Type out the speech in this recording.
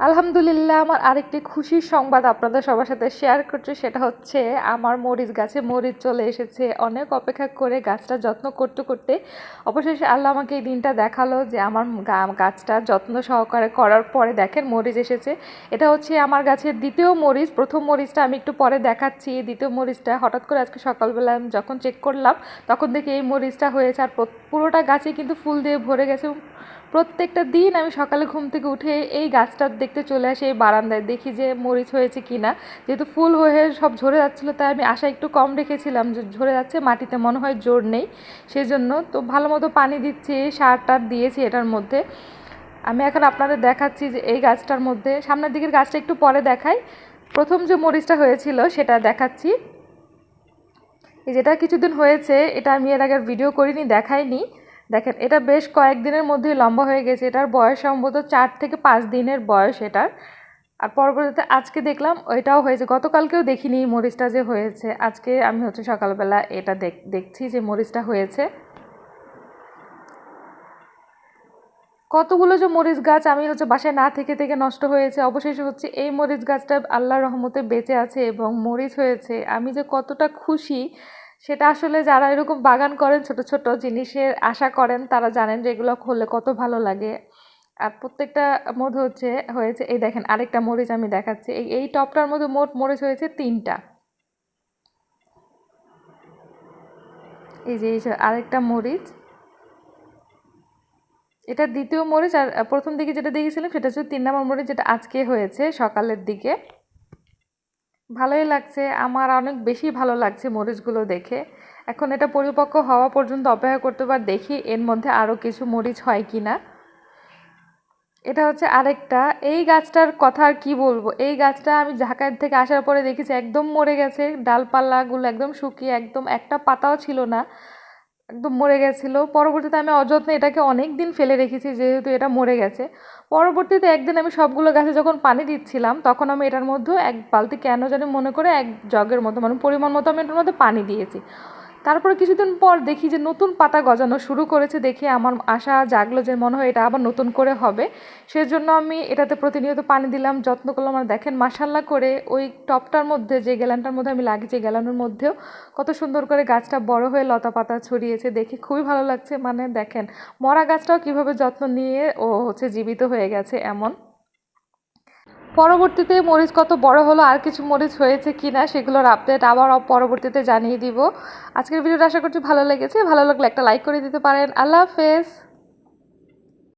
আলহামদুলিল্লাহ, আমার আরেকটি খুশির সংবাদ আপনাদের সবার সাথে শেয়ার করছি। সেটা হচ্ছে আমার মরিচ গাছে মরিচ চলে এসেছে। অনেক অপেক্ষা করে গাছটা যত্ন করতে করতে অবশেষে আল্লাহ আমাকে এই দিনটা দেখালো যে আমার গাছটা যত্ন সহকারে করার পরে দেখেন মরিচ এসেছে। এটা হচ্ছে আমার গাছের দ্বিতীয় মরিচ। প্রথম মরিচটা আমি একটু পরে দেখাচ্ছি। দ্বিতীয় মরিচটা হঠাৎ করে আজকে সকালবেলা আমি যখন চেক করলাম তখন দেখি এই মরিচটা হয়েছে। আর পুরোটা গাছে কিন্তু ফুল দিয়ে ভরে গেছে। প্রত্যেকটা দিন আমি সকালে ঘুম থেকে উঠে এই গাছটা দেখতে চলে আসি, এই বারান্দায় দেখি যে মরিচ হয়েছে কি না। যেহেতু ফুল হয়ে সব ঝরে যাচ্ছিলো তাই আমি আশা একটু কম রেখেছিলাম যে ঝরে যাচ্ছে, মাটিতে মনে হয় জোর নেই, সেই জন্য তো ভালো মতো পানি দিচ্ছি, সার টার দিয়েছি এটার মধ্যে। আমি এখন আপনাদের দেখাচ্ছি যে এই গাছটার মধ্যে সামনের দিকের গাছটা একটু পরে দেখাই। প্রথম যে মরিচটা হয়েছিল সেটা দেখাচ্ছি। এই যেটা কিছুদিন হয়েছে, এটা আমি এর আগে ভিডিও করিনি, দেখাইনি। দেখেন এটা বেশ কয়েকদিনের মধ্যেই লম্বা হয়ে গেছে। এটার বয়স সম্ভবত 4 থেকে 5 দিনের বয়স এটার। আর পরবর্তীতে আজকে দেখলাম ওইটাও হয়েছে। গতকালকেও দেখিনি এই মরিচটা যে হয়েছে, আজকে আমি হচ্ছে সকালবেলা এটা দেখছি যে মরিচটা হয়েছে। কতগুলো যে মরিচ গাছ আমি হচ্ছে বাসায় না থেকে থেকে নষ্ট হয়েছে, অবশেষে হচ্ছে এই মরিচ গাছটা আল্লাহর রহমতে বেঁচে আছে এবং মরিচ হয়েছে। আমি যে কতটা খুশি সেটা আসলে যারা এরকম বাগান করেন, ছোট ছোট জিনিসের আশা করেন, তারা জানেন যে এগুলো করলে কত ভালো লাগে। আর প্রত্যেকটা মধ্যে হয়েছে এই দেখেন আরেকটা মরিচ আমি দেখাচ্ছি। এই টপটার মধ্যে মোট মরিচ হয়েছে 3টা। এই যে আরেকটা মরিচ, এটা দ্বিতীয় মরিচ। আর প্রথম দিকে যেটা দেখেছিলাম সেটা হচ্ছে 3 নম্বর মরিচ, যেটা আজকে হয়েছে সকালের দিকে। ভালোই লাগছে, আমার অনেক বেশি ভালো লাগছে মরিচগুলো দেখে। এখন এটা পরিপক্ক হওয়া পর্যন্ত অপেক্ষা করতে পার, দেখি এর মধ্যে আরও কিছু মরিচ হয় কি না। এটা হচ্ছে আরেকটা। এই গাছটার কথা আর কি বলবো, এই গাছটা আমি ঢাকার থেকে আসার পরে দেখেছি একদম মরে গেছে, ডালপালাগুলো একদম শুকিয়ে একদম একটা পাতাও ছিল না, একদম মরে গেছিলো। পরবর্তীতে আমি অযত্নে এটাকে অনেক দিন ফেলে রেখেছি যেহেতু এটা মরে গেছে। পরবর্তীতে একদিন আমি সবগুলো গাছে যখন পানি দিচ্ছিলাম তখন আমি এটার মধ্যে এক বালতি কেন জানি মনে করে এক জগের মতো মানে পরিমাণ মতো আমি এটার মধ্যে পানি দিয়েছি। তারপরে কিছুদিন পর দেখি যে নতুন পাতা গজানো শুরু করেছে, দেখে আমার আশা জাগলো যে মনে হয় এটা আবার নতুন করে হবে। সেজন্য আমি এটাতে প্রতিনিয়ত পানি দিলাম, যত্ন করলাম। আর দেখেন মাশাল্লাহ করে ওই টবটার মধ্যে যে গ্যালানটার মধ্যে আমি লাগিয়েছি গ্যালানের মধ্যেও কত সুন্দর করে গাছটা বড় হয়ে লতা পাতা ছড়িয়েছে, দেখে খুবই ভালো লাগছে। মানে দেখেন মরা গাছটাও কিভাবে যত্ন নিয়ে ও হচ্ছে জীবিত হয়ে গেছে এমন। পরবর্তীতে মরিচ কত বড় হলো, আর কিছু মরিচ হয়েছে কিনা সেগুলোর আপডেট আবার পরবর্তীতে জানিয়ে দিব। আজকের ভিডিওটা আশা করছি ভালো লেগেছে, ভালো লাগলে একটা লাইক করে দিতে পারেন। আল্লাহ হাফেজ।